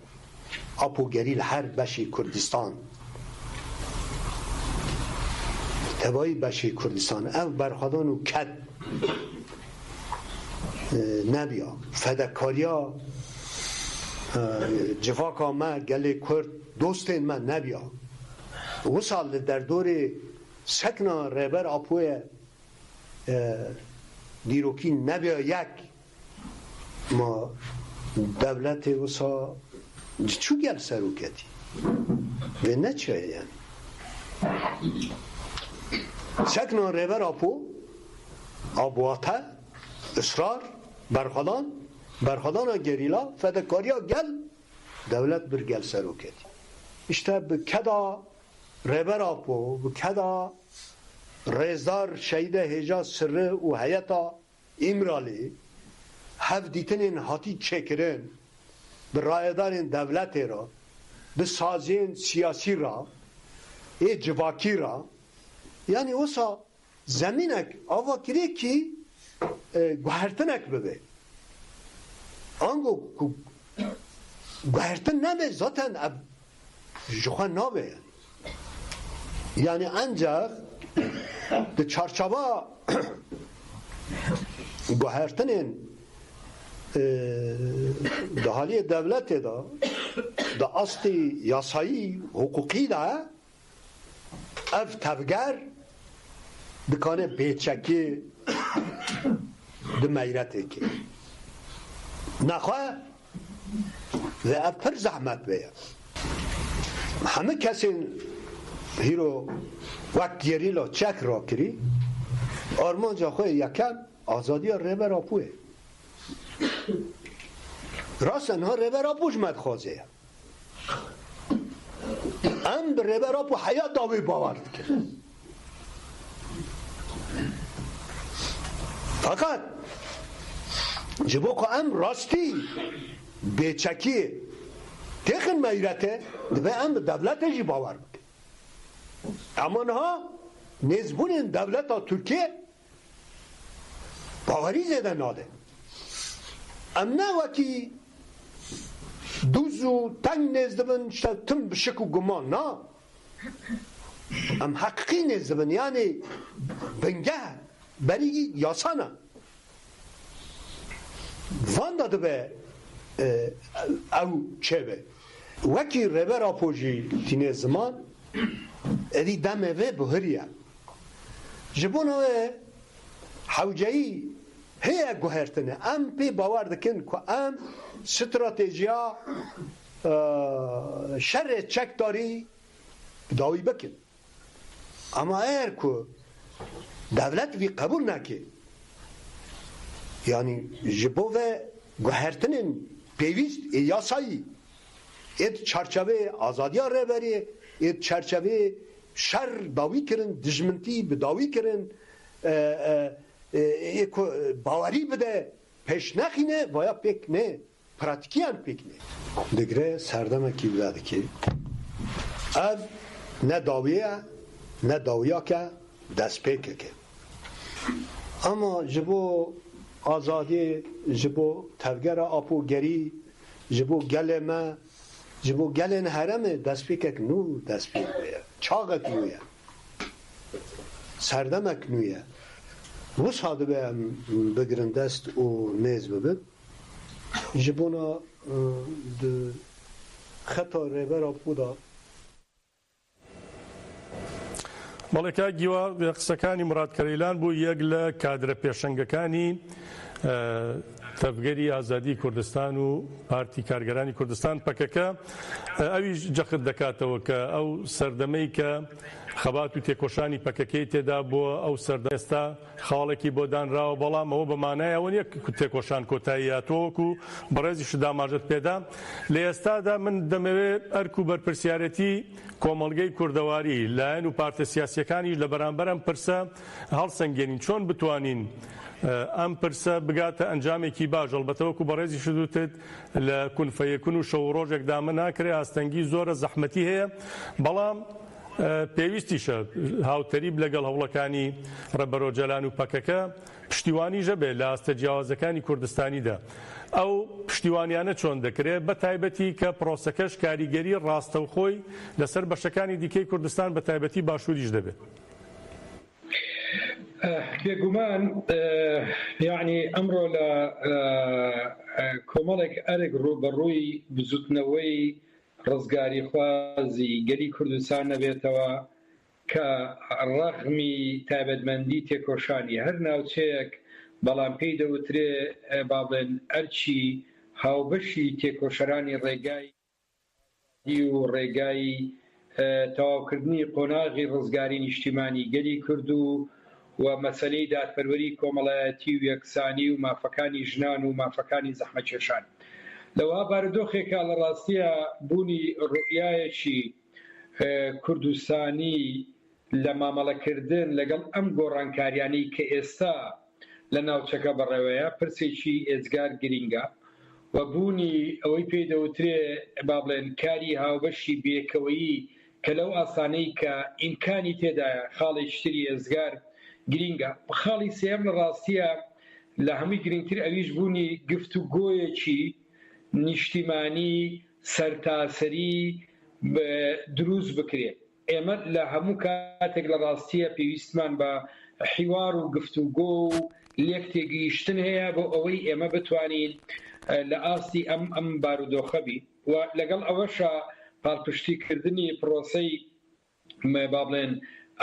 apogerîl her beşê Kurdistan tevayî beşê Kurdistan ev berxwedan û ket nebiya fedekariya civaka me gelê Kurd dostên me nebiya wisa li derdorê sekna rêber apoye dîrokî nebiya yek ma devletê wisa çû gel seroketî vê neçaye yani sekna rêber apo abwate ısrar berxwedana gerîla fedekariya gel devlet bir gel seroketî işte bi keda rêber apo bi keda rêzdar şehîde hêja sirri û heyeta İmralê hev dîtinên hatî çêkirin bi rayedarên devletê ra bi saziyên siyasî ra ê civakî ra yani wisa zemînek ava kirê kî guhertinek bibe ango ku guhertin nebe zaten ev ji xwe nabe yani ancak di çarçaba guhertinên di haliyê devletê da di astî yasayî hukukî da ev tevger dikane bêçekî di meyretekê nexwe ve ev pir zehmet veye hemû kesên hîro wek gerîla çek rakirî armanca xwe yekem azadiya rêber apoyê راستنها ریبرا پوشمت خوازه ام ریبرا پو حیات داوی باورد کرد فقط جبو که ام راستی بیچکی تخن میرته دبه ام دولت جی باور بکن اما نها نزبون دولت ترکیه باوری زیده ناده ام نه وکی دوزو تنگ نزدبن تم بشک و گمان نه ام حقیقی نزدبن یعنی بنگه بری یاسانه وان داده به او چه به وکی ربر آپوژی تینه زمان ادی دمه و بهریه جبونه حوجهی هی گوهرتنه ام پی باور دکن که ام استراتژیا شر چک داری داوی بکن اما اگر که دولت وی قبول نکه یعنی جبو و گوهرتنین پیویست یاسایی اید چرچوه آزادی ها بری اید چرچوه شر داوی کرن دجمنتی بداوی کرن باوری بده پیش نخینه بایا پیک نه پراتیکی هم پیک نه دگره سردمه کی بوده که اب نه داویه نه داویا که دست پیکه که اما جبو آزادی جبو تفگر آپوگری جبو گل ما جبو گلن حرمه دست پیکه نو دست پیک بیا چاقت نویه سردمک نویه و ساده بگرن دست و نیز ببید جبونا خطا ریبر آپو دا بەڵێکا گیوا قسەکانی مراد کەرەیلان بوو یەک لە کادرە پێشەنگەکانی تەفگەری ئازادی کوردستان و پارتی کارگەرانی کوردستان پەکەکە ئەویش جەخت دەکاتەوە کە ئەو سەردەمەی کە خەبات و تێکۆشانی پەکەکەی تێدا بووە ئەو سەردەمە ئێستا خاڵێکی بۆ دانراوە بەڵام ئەوە بەمانایە ئەوە نییە تێکۆشان کۆتاییاتۆوەکو بەڕێزیش داماژت پێدا لە ئێستادا من دەمەوێت ئەرک و بەرپرسیارەتی کۆمەڵگەی کوردەواری لایەن و پارتە سیاسیەکانیش لە بەرامبەر ئەم پرسە هەڵسەنگێنین چۆن بتوانین ئەم پرسە بگاتە ئەنجامێکی باش ئەڵبەتەوەکو بەڕێزی شدوتت لە کونفەیەکون و شەو ڕۆژێکدا من ناکرێ ئاستەنگی زۆرە زەحمەتی هەیە بەڵام پێویستیشە هاوتەریب لەگەڵ هەوڵەکانی ڕەبەرۆجەلان و پەکەکە پشتیوانیژە بێ لە ئاستە جیاوازەکانی کوردستانیدا ئەو پشتیوانیانە چۆن دەکرێت بە تایبەتی کە پرۆسەکەش کاریگەری ڕاستەوخۆی لەسەر بەشەکانی دیکەی کوردستان بە تایبەتی باشووریش دەبێت بێگومان یعنی ئەمڕۆ لە کۆمەڵێک ئەرێک ڕوبەڕووی بزوتنەوەی ڕزگاری خوازی گەلی کوردستان نەبێتەوە کە ڕەغمی تایبەتمەندی تێکۆشانی هەر ناوچەیەک بەڵام پێی دەوترێ با بڵێن ئەرچی هاوبەشی تێکۆشەرانی ڕێگای و ڕێگای تەواوکردنی قۆناغی ڕزگاری نیشتیمانی گەلی کورد و مەسەلەی دادپەروەری کۆمەڵایەتی و یەکسانی و مافەکانی ژنان و مافەکانی زەحمەتکێشان لەوە بارودۆخێکە لە ڕاستیە بوونی ڕوئیایەکی کوردستانی لە مامەڵەکردن لەگەڵ ئەم گۆڕانکاریانەی کە ئێستا لە ناوچەکە بەڕێوەیە پرسێکی ئێجگار گرینگە و بوونی ئەوەی پێی دەوترێ با بڵێن کاری هاوبەشی بێکەوەیی کە لەو ئاسانەی کە ئیمکانی تێدایە خاڵێکی تری ئێجگار گرینگە خاڵی سێم لە ڕاستیە لە هەمووی گرنگتر ئەویش بوونی گفتوگۆیەکی نیشتیمانی سەرتاسەری دروست بکرێت ئێمە لە هەموو کاتێک لە ڕاستیە پێویستمان بە حیوار و گفتوگۆ و لێک تێگەیشتن هەیە بۆ ئەوەی ئێمە بتوانین لە ئاستی ئەم بارودۆخە بی و لەگەڵ ئەوەشە پاڵپشتیکردنی پرۆسەی با بڵێن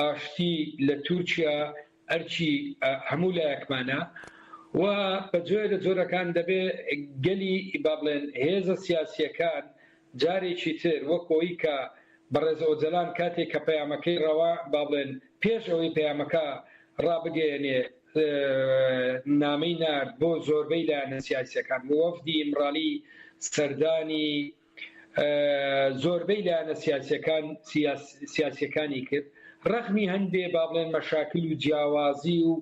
ئاشتی لە تورکیا ئەرچی هەموو لایەکمانە و بەجۆرە لە جۆرەکان دەبێ گەلی با بڵێن هێزە سیاسیەکان جارێکی تر وەکەوەی کە بەڕێز ئۆجەلان کاتێک کە پەیامەکەی ڕەوا با بڵێن پێش ئەوەی پەیامەکە ڕابگەێنێ نامەی نارد بۆ زۆربەی لایەنە سیاسیەکان وەفدی ئیمڕالی سەردانی زۆربەی لایەنە سیاسیەکانی کرد ڕەخمی هەندێ با بڵێن مەشاکل و جیاوازی و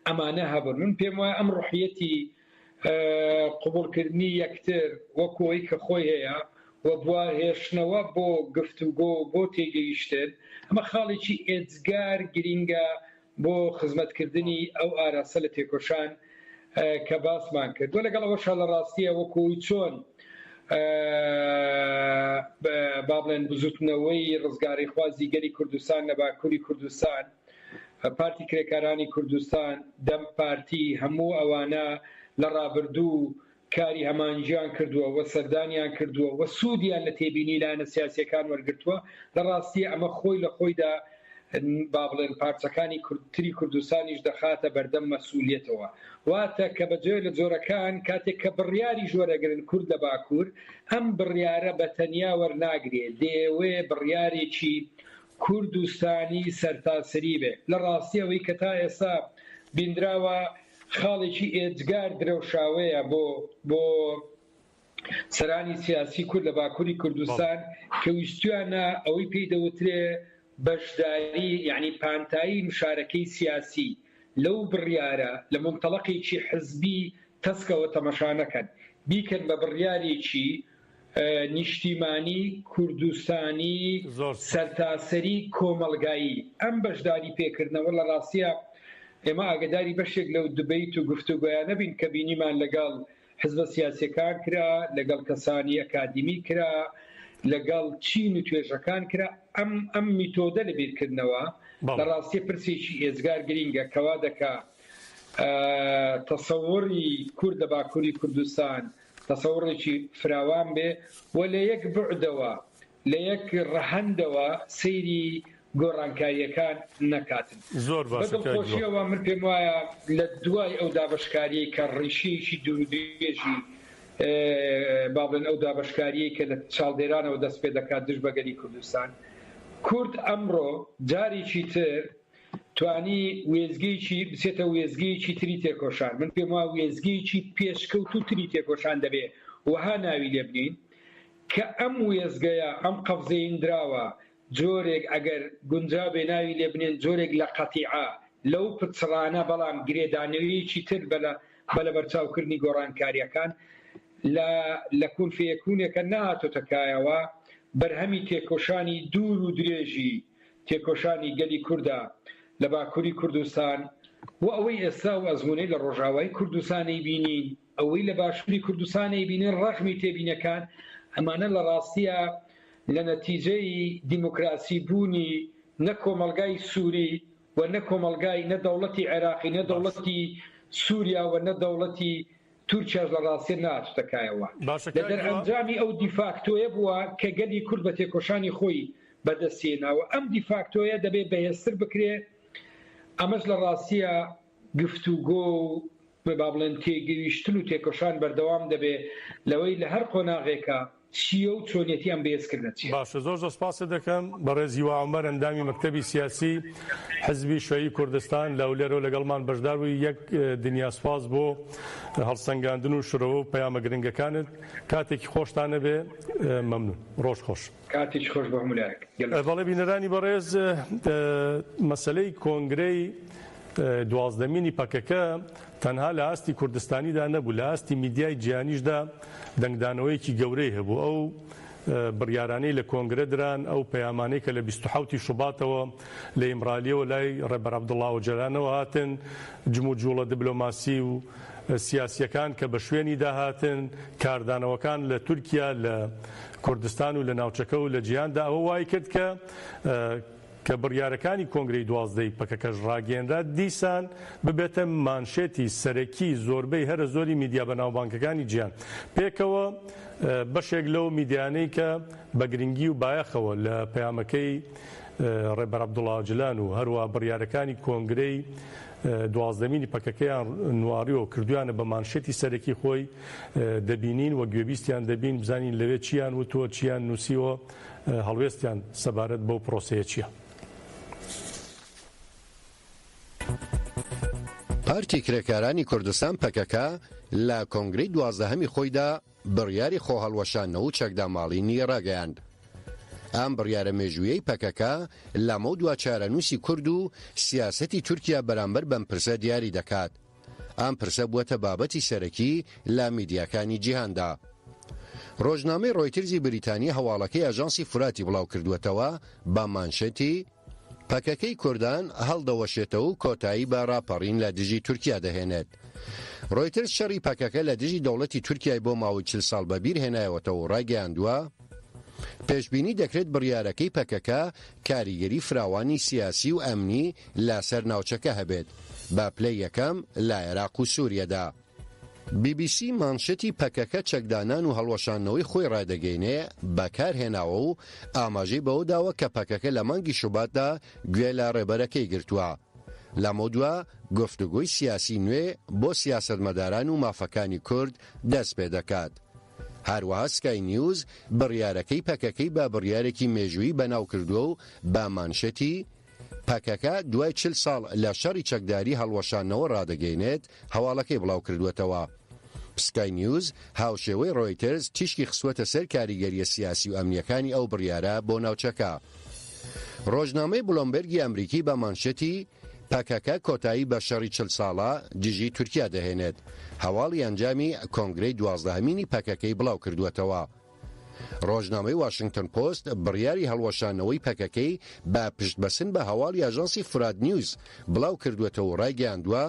ئەمانە هەبن. من پێم وایە ئەم ڕوحیەتی قبولکردنی یەکتر وەکۆی کە خۆی هەیە و بووە هێشتنەوە بۆ گفتوگۆ بۆ تێگەیشتن ئەمە خاڵێکی ئێجگار گرینگە بۆ خزمەتکردنی ئەو ئاراسە لە تێکۆشان کە باسمان کرد. وە لەگەڵ ئەوەشە لە ڕاستیە وەکۆی چۆن با بڵێن بزوتنەوەی ڕزگاری خوازی گەلی کوردستان لە باکووری کوردستان پارتی کرێکارانی کوردستان دەم پارتی هەموو ئەوانە لە ڕابردوو کاری هەمانجیان کردووە و سەردانیان کردووە و سوودیان لە تێبینی لایەنە سیاسیەکان وەرگرتووە لە ڕاستی ئەمە خۆی لە خۆیدا با بڵێن پارچەکانی تری کوردستانیش دەخاتە بەردەم مەسئولیەتەوە. واتە کە بەجێ لە جۆرەکان کاتێک کە بڕیاری ژۆرەگرن کورد لە باکوور ئەم بڕیارە بە تەنیا وەرناگرێت دەیەوێ بڕیارێکی کوردستانی سەرتاسەری بێ. لە ڕاستی ئەوەی کە تا ئێستا بیندراوە خاڵێکی ئێجگار درەوشاوەیە بۆ سەرانی سیاسی کورد لە باکووری کوردستان کە ویستویانە ئەوەی پێی دەوترێ بەشداری یعنی پانتایی مشارەکەی سیاسی لەو بڕیارە لە منتەڵەقێکی حزبی تەسکەوە تەمەشا نەکەن بیکەن بە بڕیارێکی نیشتیمانی کوردستانی سەرتاسەری کۆمەلگایی. ئەم بەشداری پێکردنەوە لە ڕاستیە ئێمە ئاگداری بەشێک لەو دبیت و گفتوگۆیان نەبین کە بینیمان لەگەڵ حزبە سیاسیەکان کرا لەگەڵ کەسانی ئەکادمی کرا لەگەڵ چین و توێژەکان کرا ئەم میتۆدە لە بیرکردنەوە لە ڕاستی پرسێکی ئێزگار گرینگە کەوا دەکا تەسەوڕی کورد لە باکووری کوردستان تەسەوڕێکی فراوان بێ و لە یەک بوعدەوە لە یەک ڕەهەندەوە سەیری گۆڕانکاریەکان نەکاتن. زۆر بەدڵخۆشیەوە من پێم وایە لە دوای ئەو دابەشکاریەی کە ڕیشەیەکی دوورودێژی با بڵێن ئەو دابەشکاریەی کە لە چاڵدێرانەوە دەست پێ دەکات دژ بە گەلی کوردستان کورد ئەمڕۆ جارێکی تر توانی وێزگەیەکی بچێتە وێزگەیەکی تری تێکۆشان. من پێم وایە وێزگەیەکی پێشکەوت و تری تێکۆشان دەبێ وها ناوی لێ بنین کە ئەم وێزگەیە ئەم قەفزەیندراوە جۆرێک ئەگەر گونجابێ ناوی لێ بنێن جۆرێک لە قەتیعە لەو پچڕانە بەڵام گرێدانەوەیەکی تر بە لە بەرچاوکردنی گۆڕانکاریەکان لە کونفەیەکوونێکە نهاتۆتەکایەوە بەرهەمی تێکۆشانی دوور و درێژی تێکۆشانی گەلی کووردا لە باکووری کوردستان و ئەوەی ئێستا و ئەزمونەی لە ڕۆژاوای کوردستانی بینین ئەوەی لە باشووری کوردستانی بینین ڕەخمی تێبینەکان ئەمانە لە ڕاستیە لە نەتیجەی دیموکراسی بوونی نە کۆمەلگای سووری و نە کۆمەلگای نە دەوڵەتی عێراقی نە دەوڵەتی سووریا و نە دەوڵەتی تورکیاش لە ڕاستی ناتوتەکایەوە لە دەرئەنجامی ئەو دیفاکتۆیە بووە کە گەلی کورد بە تێکۆشانی خۆی بەدەستێناوە. ئەم دیفاکتۆیە دەبێت بەهێزتر بکرێ. ئەمەش لە ڕاستیە گفتوگۆ و با بڵێن تێگەیشتن و تێکۆشان بەردەوام دەبێت لەوەی لە هەر قۆناغێکە چیە و چۆنیەتی ئەم بەهێزکردنە چیە. باشە زۆر سپاس دەکەم بە ڕێزی و عومەر ئەندامی مەکتەبی سیاسی حزبی شوێیی کوردستان لە ئەولێرەوە لەگەڵمان بەشدار بووی. یەک دنیا سپاس بۆ هەڵسەنگاندن و شورەوە و پەیامە گرنگەکانت. کاتێکی خۆشتانە بێ. مەمنون. ڕۆژ خۆش. کاتێکی خۆش بە هەمولایەک. بەڵێ بینەرانی بەڕێز مەسەلەی کۆنگرەی دوازدەمینی پەکەکە تەنها لە ئاستی کوردستانیدا نەبوو لە ئاستی میدیای جیهانیشدا دەنگدانەوەیەکی گەورەی هەبوو. ئەو بڕیارانەی لە کۆنگرە دران ئەو پەیامانەی کە لە 27 شوباتەوە لە ئیمرالیەوە لای ڕێبەر عەبدوڵڵا ئۆجەلانەوە هاتن جم و جوڵە دیبلۆماسی و سیاسیەکان کە بە شوێنی داهاتن کاردانەوەکان لە تورکیا لە کوردستان و لە ناوچەکە و لە جیهاندا ئەوە وای کرد کە بڕیارەکانی کۆنگرەی دوازدەی پەکەکەش ڕاگەیەندا دیسان ببێتە مانشێتی سەرەکی زۆربەی هەرە زۆری میدیا بەناوبانکەکانی جیهان. پێکەوە بەشێک لەو میدیانەی کە بە گرنگی و بایەخەوە لە پەیامەکەی ڕێبەر عەبدوڵڵا ئۆجەلان و هەروە بڕیارەکانی کۆنگرەی دوازدەمینی پەکەکەیان نواریەوە کردویانە بە مانشێتی سەرەکی خۆی دەبینین و گوێبیستیان دەبین بزانین لەوێ چیان وتووە چیان نووسیوە هەڵوێستیان سەبارەت بەو پرۆسەیە چییە. پارتی کرێکارانی کوردستان پەکەکە لە کۆنگرەی دوازدەهەمی خۆیدا بڕیاری خۆهەڵوەشانەوە و چەکداماڵینی ڕاگەیاند. ئەم بڕیارە مێژوویەی پەکەکە لەمە دوچارەنووسی کورد و سیاسەتی تورکیا بەرامبەر بەم پرسە دیاری دەکات. ئەم پرسە بووەتە بابەتی سەرەکی لە میدیاکانی جیهاندا. ڕۆژنامەی ڕۆیترزی بریتانی هەواڵەکەی ئاژانسی فراتی بڵاو کردووەتەوە بە مانشێتی پەکەکەی کوردان هەڵدەوەشێتەوە و کۆتایی بە ڕاپەڕین لە دژی تورکیا دەهێنێت. ڕۆیترز شەڕی پەکەکە لە دژی دەوڵەتی تورکیای بۆ ماوەی 40 ساڵ بەبیر هێنایەوەتەوە و ڕاگەیاندووە پێشبینی دەکرێت بڕیارەکەی پەکەکە کاریگەری فراوانی سیاسی و ئەمنی لەسەر ناوچەکە هەبێت بە پلەی یەکەم لە عێراق و سووریەدا. BBC مانشەتی پەکەکە چەکدانان و هەڵوەشانەوەی خۆی ڕادەگەینێ بەکارهێناوە و ئاماژەی بەوە داوە کە پەکەکە لە مانگی شوباتدا گوێ لە ڕێبەرەکەی گرتووە. لەمە دووە گفتوگۆی سیاسی نوێ بۆ سیاسەتمەداران و مافەکانی کورد دەست پێ دەکات. هەروەها سکای نیوز بڕیارەکەی پەکەکەی بە بڕیارێکی مێژووی بەناو کردووە و بە مانشەتی پەکەکە دوای 40 ساڵ لە شەڕی چەکداری هەڵوەشانەوە ڕادەگەینێت هەواڵەکەی بڵاو کردووەتەوە. سکای نیوز هاوشێوەی ڕۆیترز تیشکی خستوەتە سەر کاریگەریە سیاسی و ئەمنیەکانی ئەو بڕیارە بۆ ناوچەکە. ڕۆژنامەی بلۆمبەرگی ئەمریکی بە مانشەتی پەکەکە کۆتایی بە شەڕی 40 ساڵە دژی تورکیا دەهێنێت. هەواڵی ئەنجامی کۆنگرەی 12مینی پەکەکەی بڵاو کردووەتەوە. ڕۆژنامەی واشنگتن پۆست بڕیاری هەڵوەشانەوەی پەکەکەی بە پشتبەسن بە هەواڵی ئاژانسی فرات نیوز بڵاو کردووەتەوە و ڕایگەیاندووە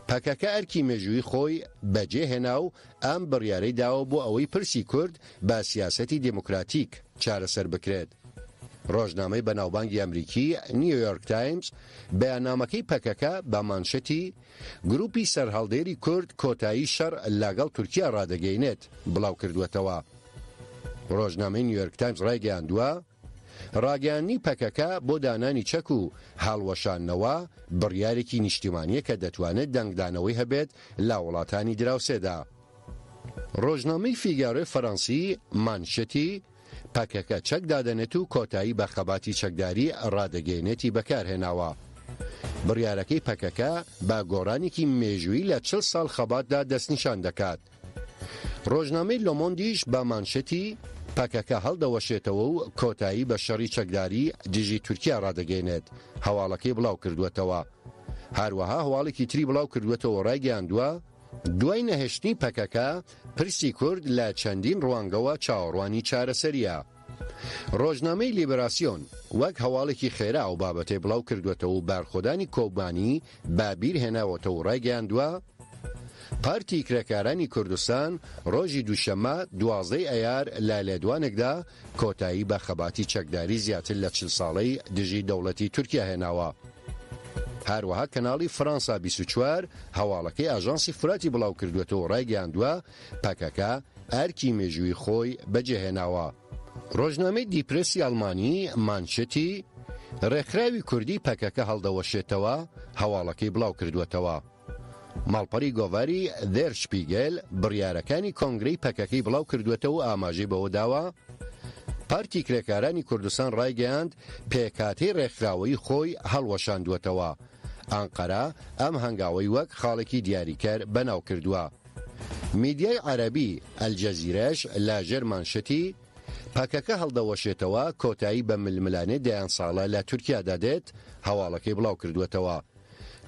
پەکەکە ئەرکی مێژووی خۆی بەجێهێنا و ئەم بڕیارەی داوە بۆ ئەوەی پرسی کورد بە سیاسەتی دموکراتیک چارەسەر بکرێت. ڕۆژنامەی بەناوبانگی ئەمریکی نیویۆرک تایمز بەیاننامەکەی پەکەکە بە مانشەتی گروپی سەرهەڵدێری کورد کۆتایی شەڕ لەگەڵ تورکیا ڕادەگەینێت بڵاو کردووەتەوە. ڕۆژنامەی نیویۆرک تایمز ڕایگەیاندووە ڕاگەیاندنی پەکەکە بۆ دانانی چەک و هەڵوەشانەوە بڕیارێکی نیشتیمانیە کە دەتوانێت دەنگدانەوەی هەبێت لە وڵاتانی دراوسێدا. ڕۆژنامەی فیگارۆی فەڕەنسی مانشەتی پەکەکە چەک دادەنێت و کۆتایی بە خەباتی چەکداری ڕادەگەینێتی بەکارهێناوە. بڕیارەکەی پەکەکە بە گۆڕانێکی مێژووی لە 40 ساڵ خەباتدا دەستنیشان دەکات. ڕۆژنامەی لۆمۆندیش بە مانشەتی پەکەکە هەڵدەوەشێتەوە و کۆتایی بە شەڕی چەکداری دژی تورکیا ڕادەگەینێت هەواڵەکەی بڵاو کردووەتەوە. هەروەها هەواڵێکی تری بڵاو کردووەتەوە ڕایگەیاندووە دوای نەهێشتنی پەکەکە پرسی کورد لە چەندین ڕوانگەوە چاوەڕوانی چارەسەریە. ڕۆژنامەی لیبراسیۆن وەک هەواڵێکی خێرا و بابەتێ بڵاو کردوێتەوە و بارخۆدانی کۆبانی بابیر هێناوەتەوە و ڕایگەیاندووە پارتی کرێکارانی کوردستان ڕۆژی دووشەمە 12 ئەیار لە لێدوانێکدا کۆتایی بە خەباتی چەکداری زیاتر لە 40 ساڵەی دژی دەوڵەتی تورکیا هێناوە. هەروەها کەناڵی فەرەنسا 24 هەواڵەکەی ئاژانسی فراتی بڵاو کردوێتەوە ڕایگەیاندووە پەکەکە ئەرکی مێژووی خۆی بەجێهێناوە. ڕۆژنامەی دیپرسی ئەڵمانی مانشەتی ڕێکخراوی کوردی پەکەکە هەڵدەوەشێتەوە هەواڵەکەی بڵاو کردوێتەوە. ماڵپەری گۆڤاری دێر شپیگەل بڕیارەکانی کۆنگرەی پەکەکەی بڵاو کردوێتەوە ئاماژەی بەوە داوە پارتی کرێکارانی کوردستان ڕایگەیاند پێکاتەی ڕێکخراوەی خۆی هەڵوەشاندوێتەوە. ئەنقەرە ئەم هەنگاوەی وەک خاڵێکی دیاریکەر بەناو کردووە. میدیای عەرەبی ئەلجەزیرەش لە ژێر مانشەتی پەکەکە هەڵدەوەشێتەوە کۆتایی بە ململانێ دەیان ساڵە لە تورکیادا دێت هەواڵەکەی بڵاو کردوێتەوە.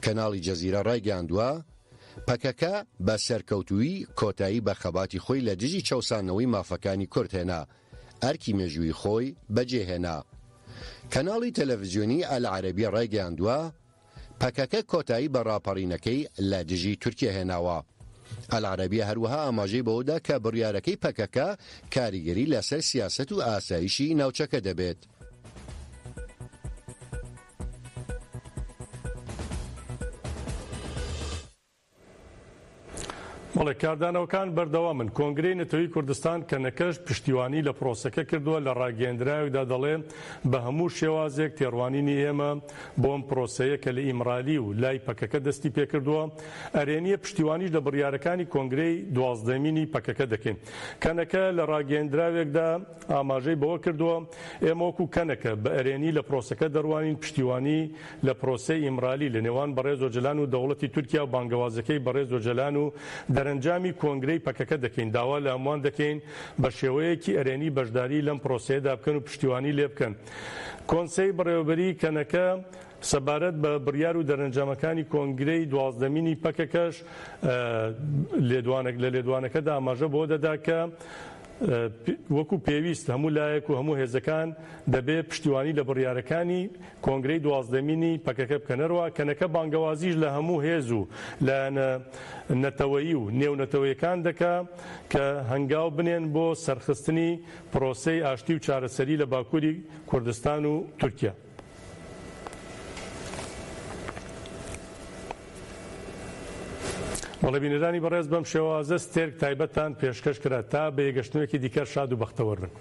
کەناڵی جەزیرە ڕایگەیاندووە پەکەکە بە سەرکەوتووی کۆتایی بە خەباتی خۆی لە دژی چەوسانەوەی مافەکانی کورد هێنا ئەرکی مێژووی خۆی بەجێهێنا. کەناڵی تەلەڤیزیۆنی ئەلعەرەبی ڕایگەیاندووە پەکەکە کۆتایی بە ڕاپەڕینەکەی لە دژی تورکیا هێناوە. ئەلعەرەبیە هەروەها ئاماژەی بەوەدا کە بڕیارەکەی پەکەکە کاریگەری لەسەر سیاسەت و ئاسایشی ناوچەکە دەبێت. بەڵێ کاردانەوەکان بەردەوامن. کۆنگرەی نەتەوەی کوردستان کە نەکەش پشتیوانی لە پرۆسەکە کردووە لە ڕاگەیەندراوێکدا دەڵێ بە هەموو شێوازێک تێڕوانینی ئێمە بۆم پرۆسەیە کە لە ئیمرالی و لای پەکەکە دەستی پێکردووە ئەرێنیە پشتیوانیش لە بڕیارەکانی کۆنگرەی 12مینی پەکەکە دەکەین. کەنەکە لە ڕاگەیەندراوێکدا ئاماژەی بەوە کردووە ئێمە وەکو کەنەکە بە ئەرێنی لە پرۆسەکە دەڕوانین پشتیوانی لە پرۆسەی ئیمرالی لە نێوان بەڕێز و جەلان و دەوڵەتی تورکیا و بانگەوازەکەی بەڕێز و جەلان و سەرنجامی کۆنگرەی پەکەکە دەکەین، داوا لە هەمووان دەکەین بە شێوەیەکی ئەرێنی بەشداری لەم پرۆسەیەدا بکەن و پشتیوانی لێ بکەن. کۆنسەی بەڕێوەبەری کەنەکە سەبارەت بە بڕیار و دەرەنجامەکانی کۆنگرەی 12مینی پەکەکەش لە لێدوانەکەدا ئاماژە بۆ دەدا کە وەکو پێویست هەموو لایەک و هەموو هێزەکان دەبێت پشتیوانی لە بڕیارەکانی کۆنگرەی 12مینی پەکەکە بکەنەرەوە. کەنەکە بانگەوازیش لە هەموو هێز و لە نەتەوەیی و نێونەتەوەیەکان دەکا کە هەنگاو بنێن بۆ سەرخستنی پرۆسەی ئاشتی و چارەسەری لە باکووری کوردستان و تورکیا. بەڵێ بینەرانی بەڕێز بەم شێوازە ستێرک تایبەتان پێشکەش کرا تا بە یەگەشتنێکی دیکە شاد و بەختەوەر بن.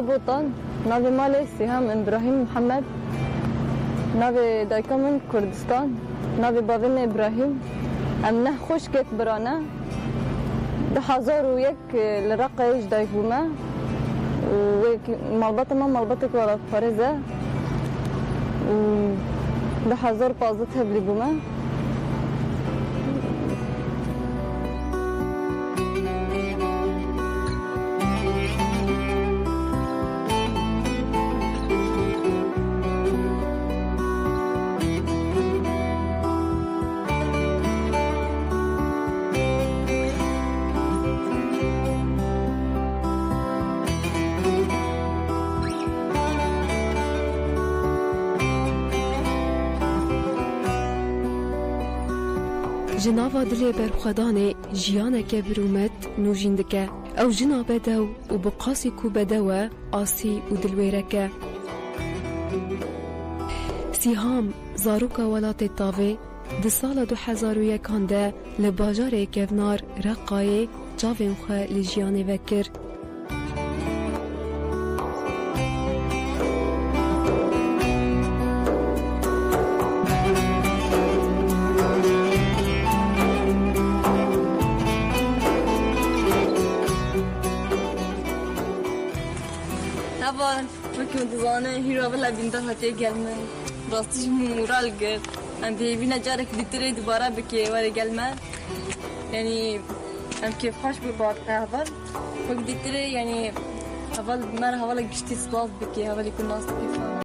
بوطن ناوی مال سیهام ابراهیم محمد ناوی دایکمون کردستان ناوی باویم ابراهیم ام نه خوش کت برانه 2001 لرقیش دایک بومه و مالبات ما مالبات کوالا پارزه و 2015 تبلی بومه جناوا دلی برخدان جیانک برومت نوجیندکه او جنا بدو و بقاسی کو بدو آسی و دلویرکه سیهام زاروکا ولات تاوی د سال 2001 ده لباجار کفنار رقای جاوین خواه لجیانه وکر. اول وكي متزانه هيرو بلا بنت هاتي قلمن راستش مورال قر ام بيبينا جارك دكتور دوباره بكي ورا قلمن يعني ام كيف خوش ببعض اول وقت دكتور يعني اول مره اول قشتي صلاف بكي اول يكون ناس كيف